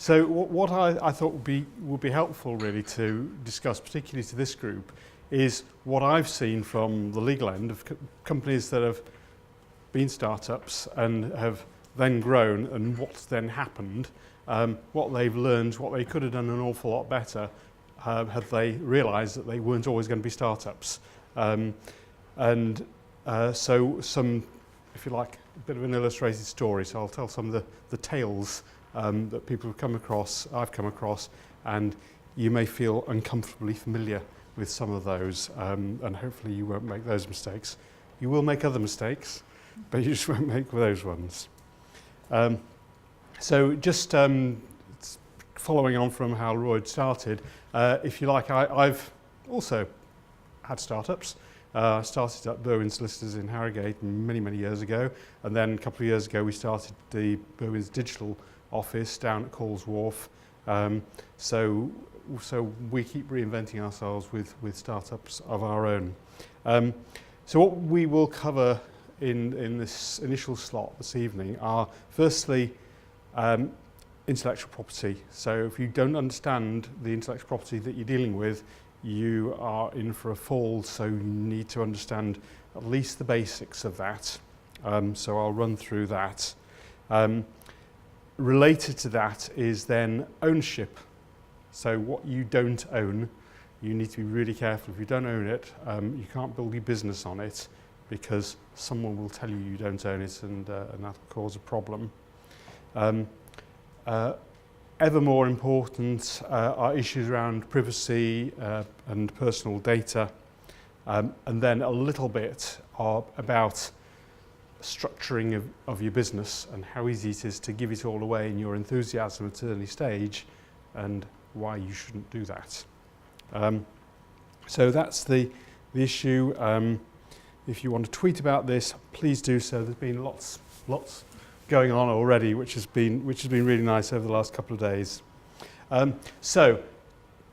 So what I thought would be helpful really to discuss, particularly to this group, is what I've seen from the legal end of companies that have been startups and have then grown, and what's then happened, what they've learned, what they could have done an awful lot better had they realised that they weren't always going to be startups. So some, if you like, a bit of an illustrated story. So I'll tell some of the tales that people have come across, I've come across, and you may feel uncomfortably familiar with some of those, and hopefully you won't make those mistakes. You will make other mistakes, but you just won't make those ones. So just following on from how Roy started, if you like, I've also had startups. I started at Berwin Solicitors in Harrogate many, many years ago, and then a couple of years ago we started the Berwin's digital office down at Calls Wharf. So we keep reinventing ourselves with startups of our own. So what we will cover in this initial slot this evening are, firstly, intellectual property. So if you don't understand the intellectual property that you're dealing with, you are in for a fall, so you need to understand at least the basics of that. So I'll run through that. Related to that is then ownership. So what you don't own, you need to be really careful. If you don't own it, you can't build your business on it, because someone will tell you don't own it, and that'll cause a problem. Ever more important are issues around privacy and personal data, and then a little bit about structuring of your business and how easy it is to give it all away in your enthusiasm at an early stage, and why you shouldn't do that. So that's the issue. If you want to tweet about this, please do so. There's been lots going on already, which has been really nice over the last couple of days. So,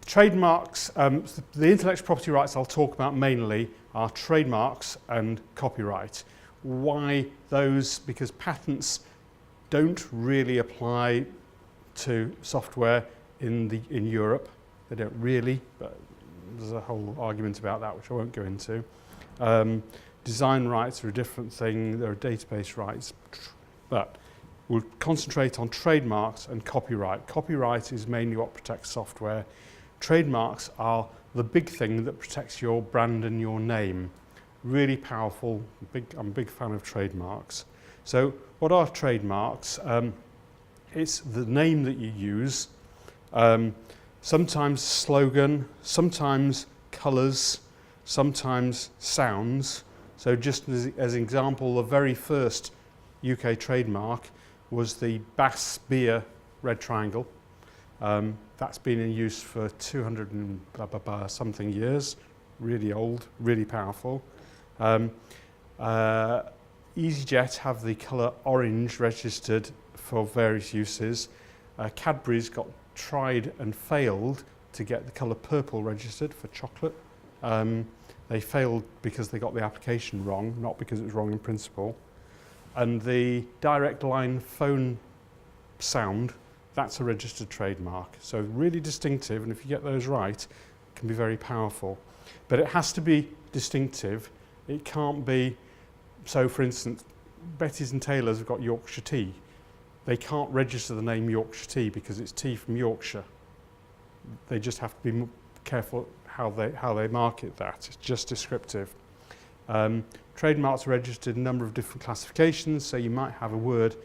trademarks, the intellectual property rights I'll talk about mainly are trademarks and copyright. Why those? Because patents don't really apply to software in Europe. They don't really, but there's a whole argument about that which I won't go into. Design rights are a different thing. There are database rights. But we'll concentrate on trademarks and copyright. Copyright is mainly what protects software. Trademarks are the big thing that protects your brand and your name. Really powerful. I'm a big fan of trademarks. So what are trademarks? It's the name that you use, sometimes slogan, sometimes colours, sometimes sounds. So just as an example, the very first UK trademark was the Bass Beer Red Triangle. That's been in use for 200 and something years, really old, really powerful. Easyjet have the colour orange registered for various uses. Cadbury's got tried and failed to get the colour purple registered for chocolate. They failed because they got the application wrong, not because it was wrong in principle. And the direct line phone sound, that's a registered trademark. So really distinctive, and if you get those right, it can be very powerful. But it has to be distinctive. It can't be, so for instance, Betty's and Taylor's have got Yorkshire tea. They can't register the name Yorkshire tea because it's tea from Yorkshire. They just have to be careful how they market that. It's just descriptive. Trademarks are registered in a number of different classifications, so you might have a word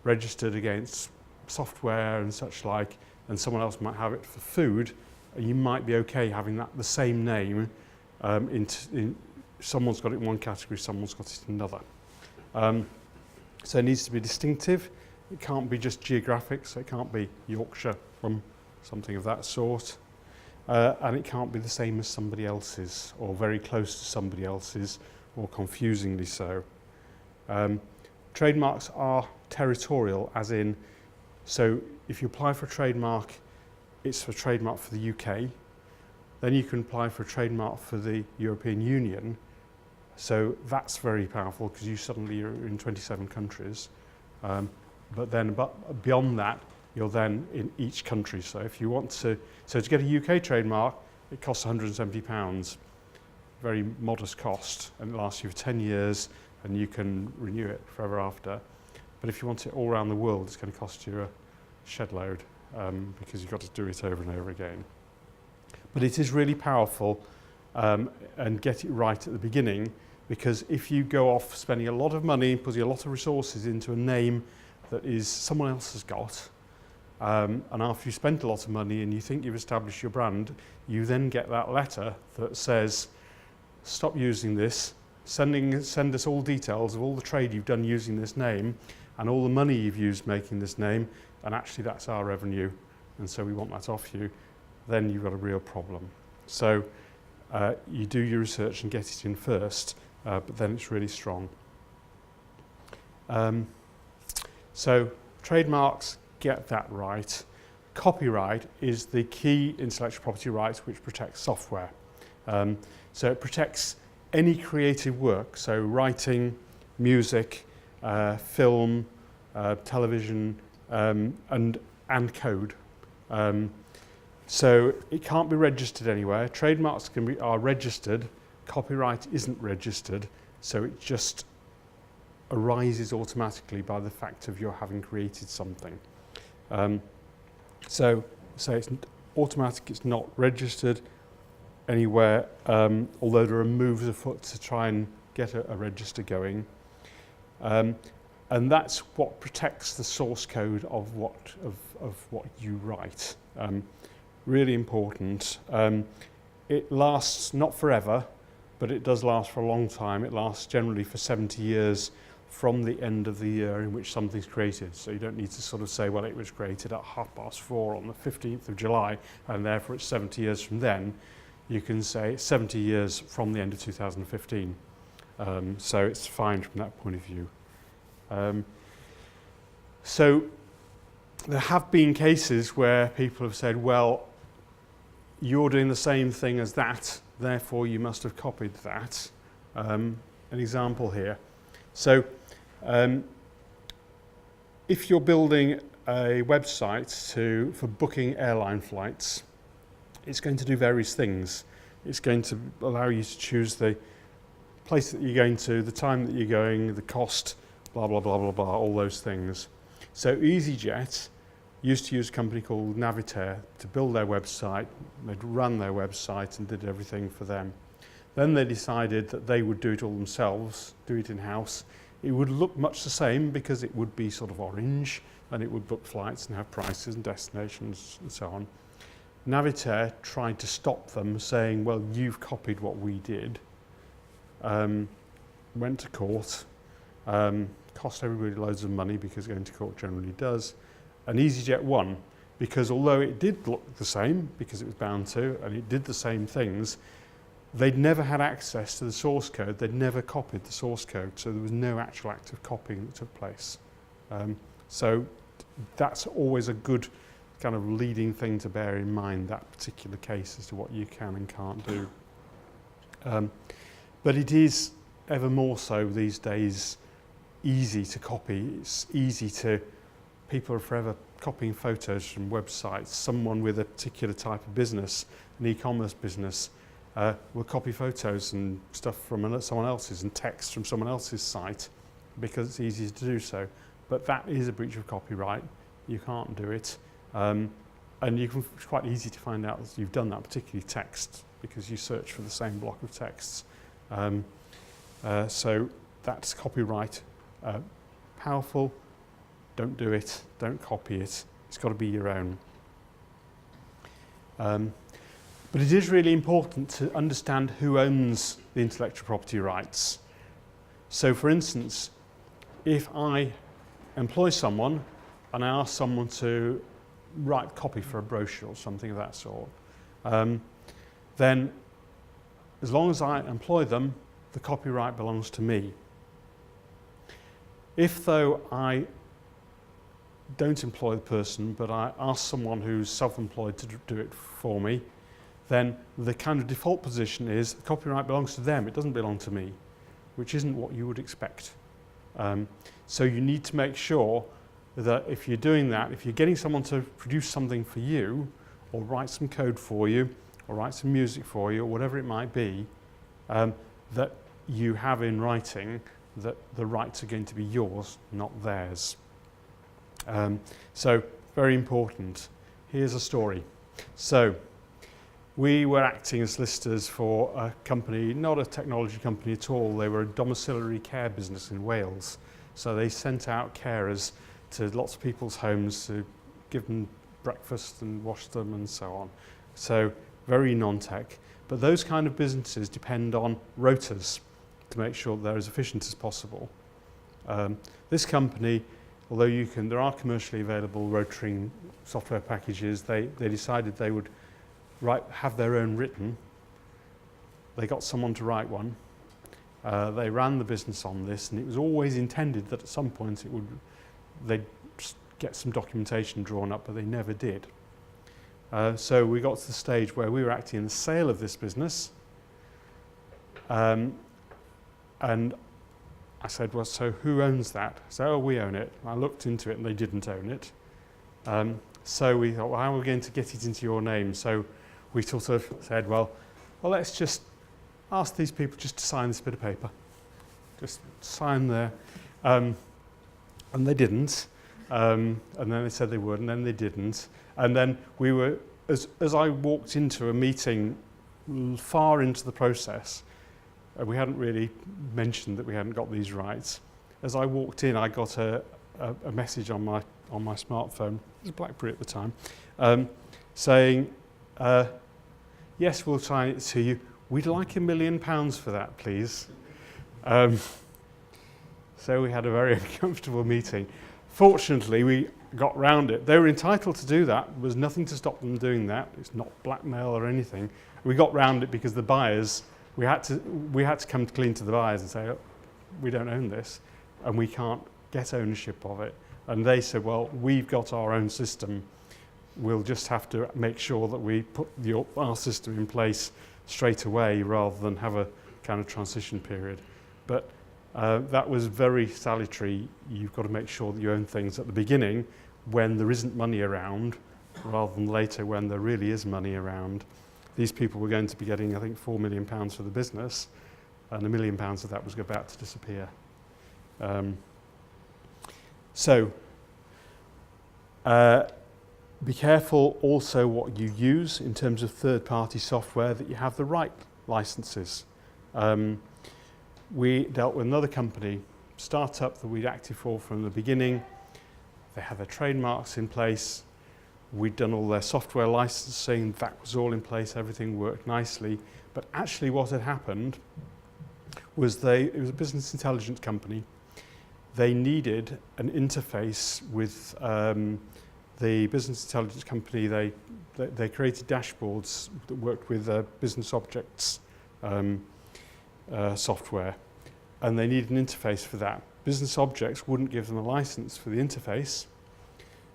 registered against software and such like, and someone else might have it for food, and you might be okay having that the same name. Someone's got it in one category, someone's got it in another. So it needs to be distinctive. It can't be just geographic, so it can't be Yorkshire from something of that sort. And it can't be the same as somebody else's, or very close to somebody else's, or confusingly so. Trademarks are territorial, as in, so if you apply for a trademark, it's a trademark for the UK. Then you can apply for a trademark for the European Union. So that's very powerful because you suddenly are in 27 countries. But then beyond that, you're then in each country. So if you want to get a UK trademark, it costs £170, very modest cost, and it lasts you for 10 years, and you can renew it forever after. But if you want it all around the world, it's going to cost you a shed load, because you've got to do it over and over again. But it is really powerful, and get it right at the beginning, because if you go off spending a lot of money, putting a lot of resources into a name that is someone else has got, and after you spent a lot of money and you think you've established your brand, you then get that letter that says, stop using this, send us all details of all the trade you've done using this name and all the money you've used making this name, and actually that's our revenue, and so we want that off you. Then you've got a real problem. So you do your research and get it in first, but then it's really strong. So trademarks, get that right. Copyright is the key intellectual property right which protects software. So it protects any creative work, so writing, music, film, television, and code. So it can't be registered anywhere. Trademarks are registered. Copyright isn't registered, so it just arises automatically by the fact of your having created something. So it's automatic. It's not registered anywhere, although there are moves afoot to try and get a register going. And that's what protects the source code of what you write. Really important. It lasts not forever, but it does last for a long time. It lasts generally for 70 years from the end of the year in which something's created. So you don't need to sort of say, well, it was created at 4:30 on the 15th of July, and therefore it's 70 years from then. You can say it's 70 years from the end of 2015. So it's fine from that point of view. So there have been cases where people have said, well, you're doing the same thing as that, therefore you must have copied that. An example here. So if you're building a website for booking airline flights, it's going to do various things. It's going to allow you to choose the place that you're going to, the time that you're going, the cost, blah, blah, blah, blah, blah, all those things. So Easyjet used to use a company called Navitaire to build their website. They'd run their website and did everything for them. Then they decided that they would do it all themselves, do it in-house. It would look much the same because it would be sort of orange, and it would book flights and have prices and destinations and so on. Navitaire tried to stop them, saying, well, you've copied what we did. Went to court, cost everybody loads of money because going to court generally does. And Easyjet won, because although it did look the same, because it was bound to, and it did the same things, they'd never had access to the source code. They'd never copied the source code, so there was no actual act of copying that took place. So that's always a good kind of leading thing to bear in mind, that particular case, as to what you can and can't do. But it is ever more so these days easy to copy. It's easy to, people are forever copying photos from websites. Someone with a particular type of business, an e-commerce business, will copy photos and stuff from someone else's and text from someone else's site because it's easy to do so. But that is a breach of copyright. You can't do it. And it's quite easy to find out that you've done that, particularly text, because you search for the same block of texts. So that's copyright. Powerful. Don't do it. Don't copy it. It's got to be your own. But it is really important to understand who owns the intellectual property rights. So, for instance, if I employ someone and I ask someone to write copy for a brochure or something of that sort, then as long as I employ them, the copyright belongs to me. If, though, I don't employ the person, but I ask someone who's self-employed to do it for me, then the kind of default position is the copyright belongs to them, it doesn't belong to me, which isn't what you would expect. So you need to make sure that if you're doing that, if you're getting someone to produce something for you, or write some code for you, or write some music for you, or whatever it might be, that you have in writing that the rights are going to be yours, not theirs. So, very important. Here's a story. So, we were acting as solicitors for a company, not a technology company at all. They were a domiciliary care business in Wales. So they sent out carers to lots of people's homes to give them breakfast and wash them and so on. So very non-tech. But those kind of businesses depend on rotas to make sure they're as efficient as possible. This company, although there are commercially available rotoring software packages, they decided they would have their own written. They got someone to write one. They ran the business on this, and it was always intended that at some point they'd get some documentation drawn up, but they never did. So we got to the stage where we were acting in the sale of this business, and I said, well, so who owns that? So, oh, we own it. I looked into it, and they didn't own it. So we thought, well, how are we going to get it into your name? So we sort of said, well, let's just ask these people just to sign this bit of paper. Just sign there. And they didn't. And then they said they would, and then they didn't. And then we were, as I walked into a meeting far into the process, we hadn't really mentioned that we hadn't got these rights. As I walked in, I got a message on my smartphone, it was a BlackBerry at the time, saying, yes, we'll sign it to you. We'd like £1 million for that, please. So we had a very uncomfortable meeting. Fortunately, we got round it. They were entitled to do that. There was nothing to stop them doing that. It's not blackmail or anything. We got round it because the buyers, we had to come clean to the buyers and say, oh, we don't own this, and we can't get ownership of it. And they said, well, we've got our own system. We'll just have to make sure that we put our system in place straight away rather than have a kind of transition period. But that was very salutary. You've got to make sure that you own things at the beginning when there isn't money around, rather than later when there really is money around. These people were going to be getting, I think, £4 million for the business, and £1 million of that was about to disappear. So, be careful also what you use in terms of third-party software, that you have the right licenses. We dealt with another company, startup that we'd acted for from the beginning. They had their trademarks in place. We'd done all their software licensing. That was all in place. Everything worked nicely. But actually what had happened was it was a business intelligence company. They needed an interface with the business intelligence company. They created dashboards that worked with business objects software, and they needed an interface for that. Business objects wouldn't give them a license for the interface,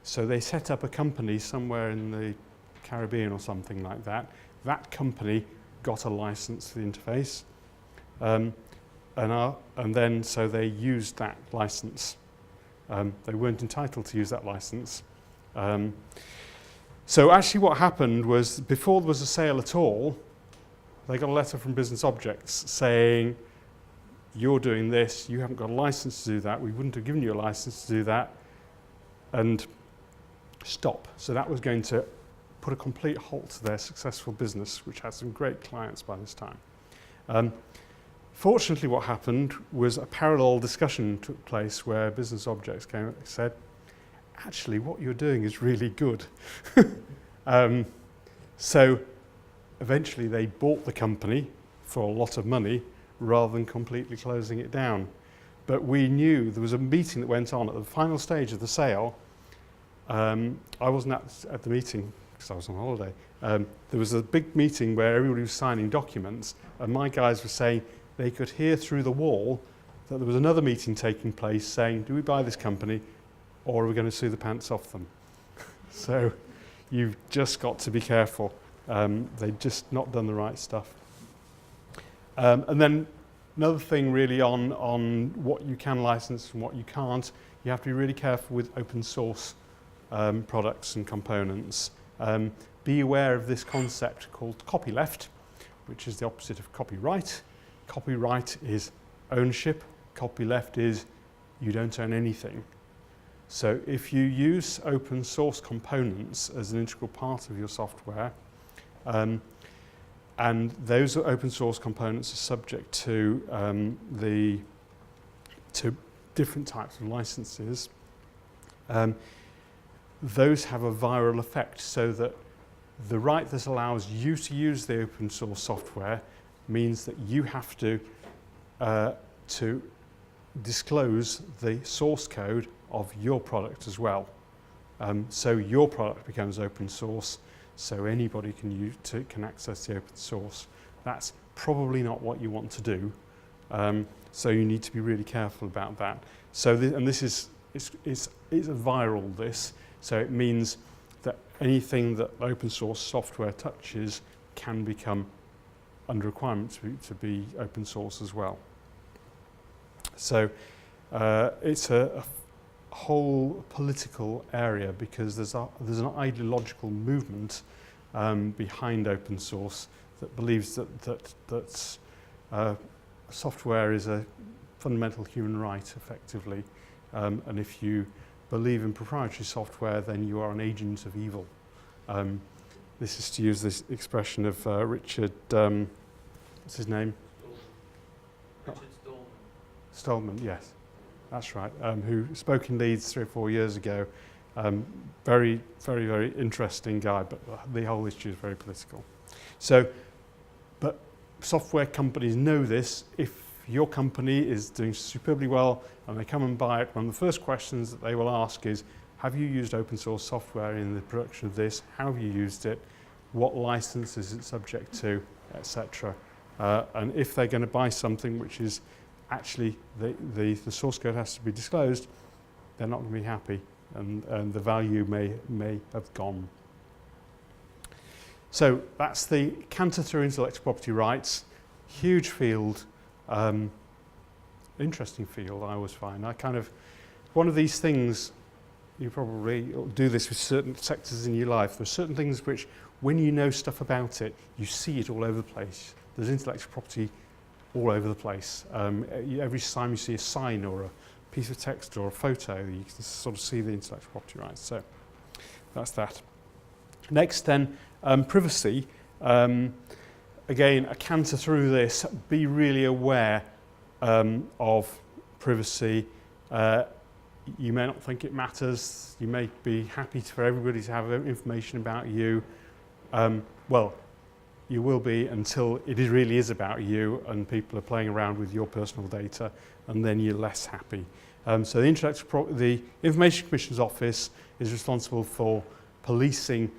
so they set up a company somewhere in the Caribbean or something like that. That company got a license for the interface, and then so they used that license. They weren't entitled to use that license. So actually what happened was, before there was a sale at all, they got a letter from Business Objects saying, you're doing this, you haven't got a license to do that, we wouldn't have given you a license to do that, and stop. So that was going to put a complete halt to their successful business, which had some great clients by this time. Fortunately, what happened was a parallel discussion took place where Business Objects came and said, actually, what you're doing is really good. So eventually they bought the company for a lot of money rather than completely closing it down. But we knew there was a meeting that went on at the final stage of the sale. I wasn't at the meeting because I was on holiday. There was a big meeting where everybody was signing documents, and my guys were saying they could hear through the wall that there was another meeting taking place saying, do we buy this company or are we going to sue the pants off them? So you've just got to be careful. They've just not done the right stuff. And then another thing really on what you can license and what you can't, you have to be really careful with open source products and components. Be aware of this concept called copyleft, which is the opposite of copyright. Copyright is ownership. Copyleft is you don't own anything. So if you use open source components as an integral part of your software, and those open source components are subject to different types of licenses, those have a viral effect, so that the right that allows you to use the open source software means that you have to disclose the source code of your product as well. So your product becomes open source, so anybody can access the open source. That's probably not what you want to do. So you need to be really careful about that. So it's a viral, this. So it means that anything that open source software touches can become under requirement to be open source as well. So it's a whole political area, because there's an ideological movement behind open source that believes that software is a fundamental human right, effectively, and if you believe in proprietary software, then you are an agent of evil. This is to use this expression of Richard, what's his name? Richard Stallman, yes, that's right, who spoke in Leeds 3 or 4 years ago. Very, very, very interesting guy, but the whole issue is very political. So, but software companies know this. If your company is doing superbly well and they come and buy it, one of the first questions that they will ask is, have you used open source software in the production of this? How have you used it? What license is it subject to, etc. And if they're going to buy something which is actually the source code has to be disclosed, they're not going to be happy, and the value may have gone. So that's the canter through intellectual property rights. Huge field, interesting field, I always find. One of these things, you probably do this with certain sectors in your life. There are certain things which, when you know stuff about it, you see it all over the place. There's intellectual property all over the place. Every time you see a sign or a piece of text or a photo, you can sort of see the intellectual property rights. So that's that. Next then, privacy. Again, a canter through this. Be really aware of privacy. You may not think it matters. You may be happy for everybody to have information about you. Well, you will be until it really is about you and people are playing around with your personal data, and then you're less happy. So the Information Commission's Office is responsible for policing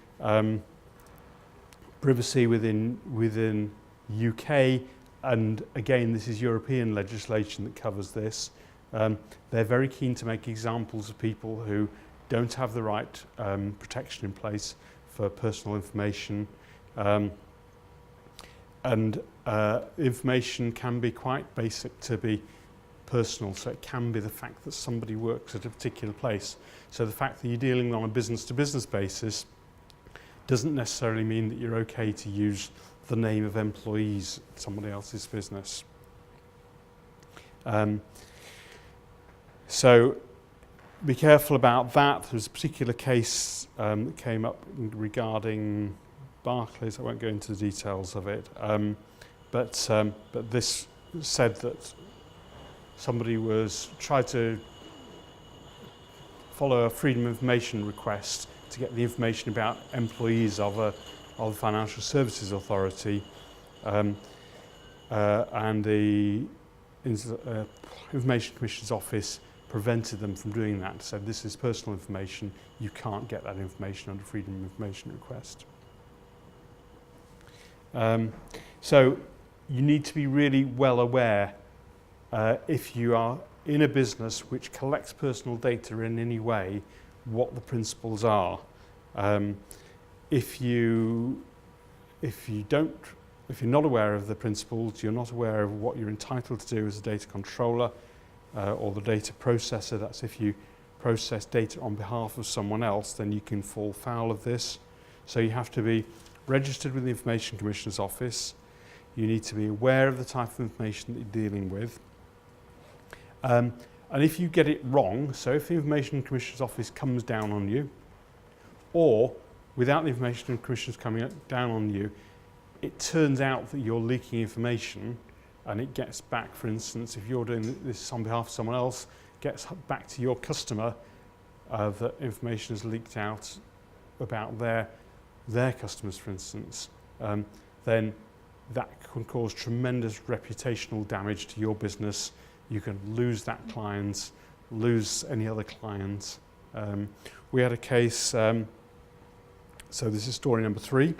privacy within UK, and again, this is European legislation that covers this. They're very keen to make examples of people who don't have the right protection in place for personal information. Information can be quite basic to be personal, so it can be the fact that somebody works at a particular place. So the fact that you're dealing on a business-to-business basis doesn't necessarily mean that you're okay to use the name of employees at somebody else's business. So be careful about that. There's a particular case that came up regarding Barclays. I won't go into the details of it, but this said that somebody tried to follow a freedom of information request to get the information about employees of the Financial Services Authority, and the Information Commission's Office prevented them from doing that. Said this is personal information, you can't get that information under freedom of information request. So you need to be really well aware if you are in a business which collects personal data in any way, what the principles are. If you're not aware of the principles, you're not aware of what you're entitled to do as a data controller or the data processor. That's if you process data on behalf of someone else, then you can fall foul of this. So you have to be registered with the Information Commissioner's Office. You need to be aware of the type of information that you're dealing with. And if you get it wrong, so if the Information Commissioner's Office comes down on you, or without the Information Commissioner's coming down on you, it turns out that you're leaking information and it gets back, for instance, if you're doing this on behalf of someone else, gets back to your customer that information is leaked out about their customers, for instance, then that can cause tremendous reputational damage to your business. You can lose that client, lose any other clients. We had a case, so this is story number 3.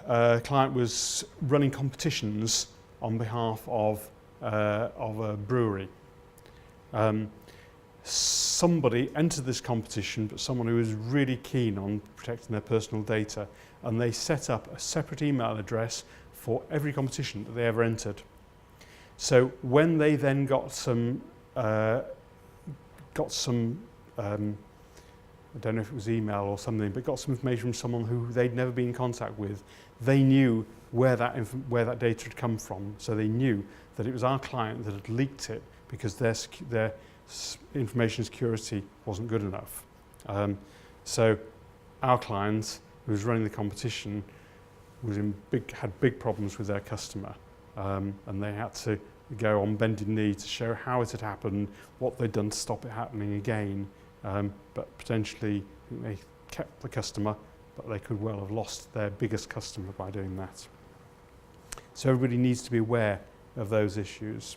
A client was running competitions on behalf of a brewery. Somebody entered this competition, but someone who was really keen on protecting their personal data, and they set up a separate email address for every competition that they ever entered. So when they then got some I don't know if it was email or something, but got some information from someone who they'd never been in contact with, they knew where that data had come from. So they knew that it was our client that had leaked it because their information security wasn't good enough. So our client, who was running the competition, had big problems with their customer, and they had to go on bended knee to show how it had happened, what they'd done to stop it happening again. But potentially they kept the customer, but they could well have lost their biggest customer by doing that. So everybody needs to be aware of those issues.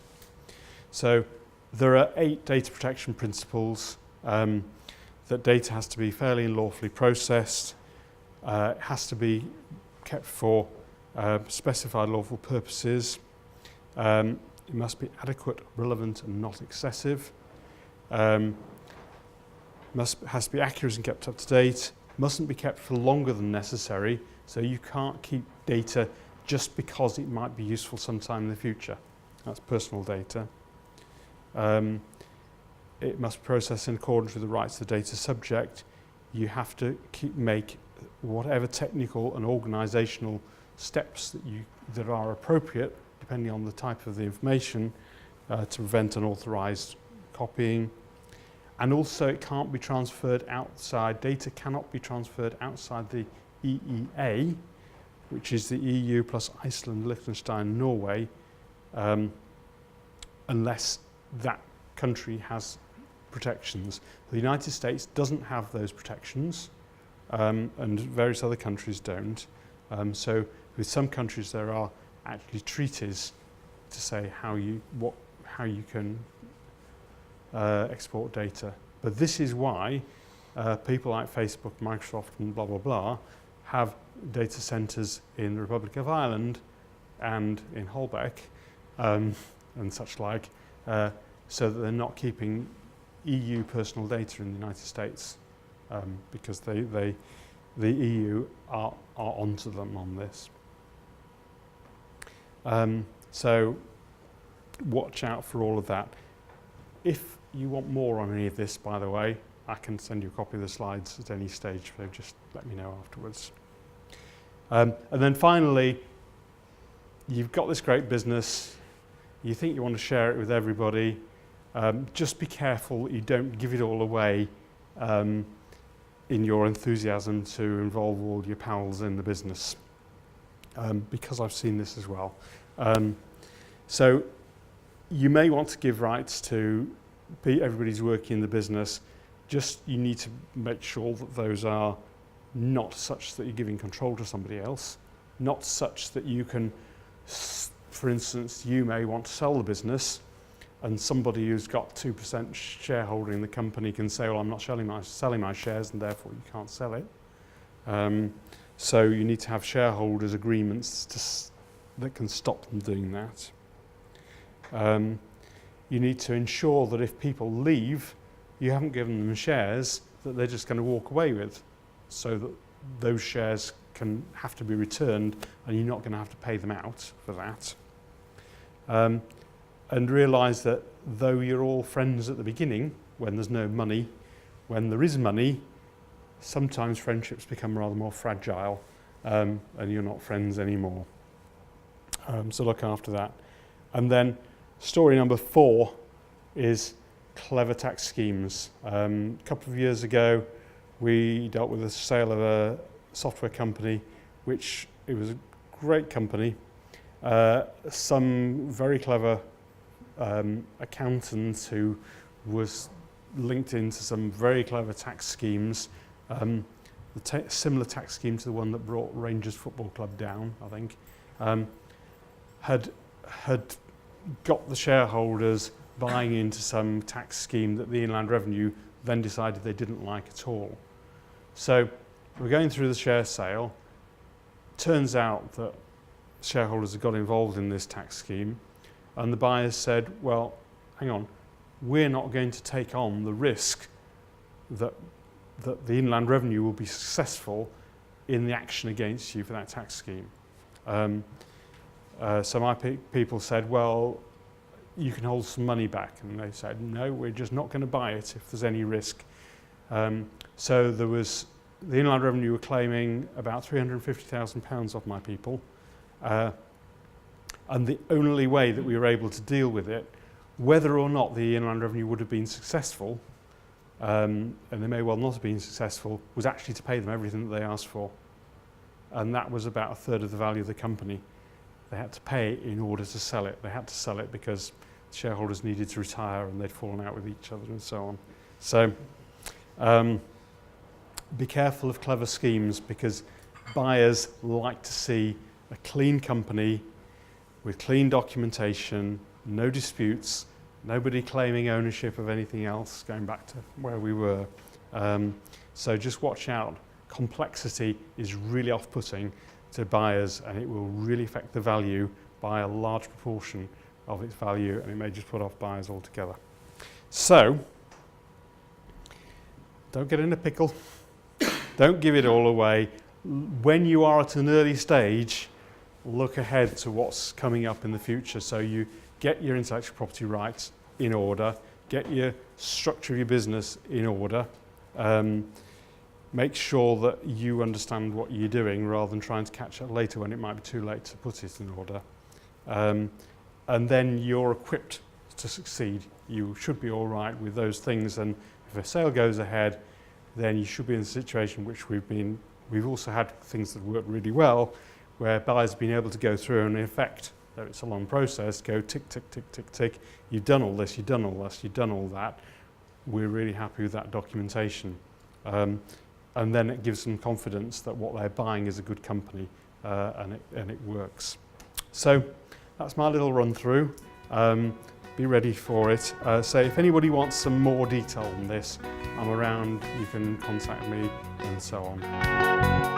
So there are 8 data protection principles. That data has to be fairly and lawfully processed. It has to be kept for specified lawful purposes. It must be adequate, relevant, and not excessive. Has to be accurate and kept up to date. Mustn't be kept for longer than necessary. So you can't keep data just because it might be useful sometime in the future. That's personal data. It must be processed in accordance with the rights of the data subject. You have to make whatever technical and organisational steps that are appropriate, depending on the type of the information, to prevent unauthorised copying. And also it can't be transferred outside, data cannot be transferred outside the EEA, which is the EU plus Iceland, Liechtenstein, Norway, unless that country has protections. The United States doesn't have those protections, and various other countries don't. So with some countries there are actually treaties to say how you can export data. But this is why people like Facebook, Microsoft and blah blah blah have data centres in the Republic of Ireland and in Holbeck and such like, so that they're not keeping EU personal data in the United States, because the EU are onto them on this. So watch out for all of that. If you want more on any of this, by the way, I can send you a copy of the slides at any stage, so just let me know afterwards. And then finally, you've got this great business, you think you want to share it with everybody, just be careful that you don't give it all away in your enthusiasm to involve all your pals in the business, because I've seen this as well. So you may want to give rights to everybody who's working in the business, just you need to make sure that those are not such that you're giving control to somebody else, not such that you can, for instance, you may want to sell the business and somebody who's got 2% shareholding in the company can say, well, I'm not selling my shares and therefore you can't sell it. So you need to have shareholders' agreements that can stop them doing that. You need to ensure that if people leave, you haven't given them shares that they're just going to walk away with, so that those shares have to be returned and you're not going to have to pay them out for that. and realise that though you're all friends at the beginning, when there's no money, when there is money, sometimes friendships become rather more fragile, and you're not friends anymore. So look after that. And then story number 4 is clever tax schemes. A couple of years ago, we dealt with the sale of a software company, which it was a great company. Some very clever accountant who was linked into some very clever tax schemes. Similar tax scheme to the one that brought Rangers Football Club down, I think, had got the shareholders buying into some tax scheme that the Inland Revenue then decided they didn't like at all. So we're going through the share sale. Turns out that shareholders had got involved in this tax scheme, and the buyers said, well, hang on, we're not going to take on the risk that the Inland Revenue will be successful in the action against you for that tax scheme. So my people said, well, you can hold some money back. And they said, no, we're just not going to buy it if there's any risk. So there was, the Inland Revenue were claiming about £350,000 off my people. And the only way that we were able to deal with it, whether or not the Inland Revenue would have been successful, and they may well not have been successful, was actually to pay them everything that they asked for. And that was about a third of the value of the company. They had to pay in order to sell it. They had to sell it because shareholders needed to retire and they'd fallen out with each other and so on. So be careful of clever schemes, because buyers like to see a clean company with clean documentation, no disputes, nobody claiming ownership of anything else, going back to where we were. So just watch out. Complexity is really off-putting to buyers, and it will really affect the value by a large proportion of its value, and it may just put off buyers altogether. So don't get in a pickle. Don't give it all away. When you are at an early stage, look ahead to what's coming up in the future. So you get your intellectual property rights in order, get your structure of your business in order, make sure that you understand what you're doing rather than trying to catch up later when it might be too late to put it in order. And then you're equipped to succeed. You should be all right with those things, and if a sale goes ahead, then you should be in a situation which we've also had things that work really well, where buyers have been able to go through and in effect, though it's a long process, go tick, tick, tick, tick, tick, you've done all this, you've done all this, you've done all that. We're really happy with that documentation. And then it gives them confidence that what they're buying is a good company, and it works. So that's my little run through. Be ready for it. So if anybody wants some more detail on this, I'm around, you can contact me and so on.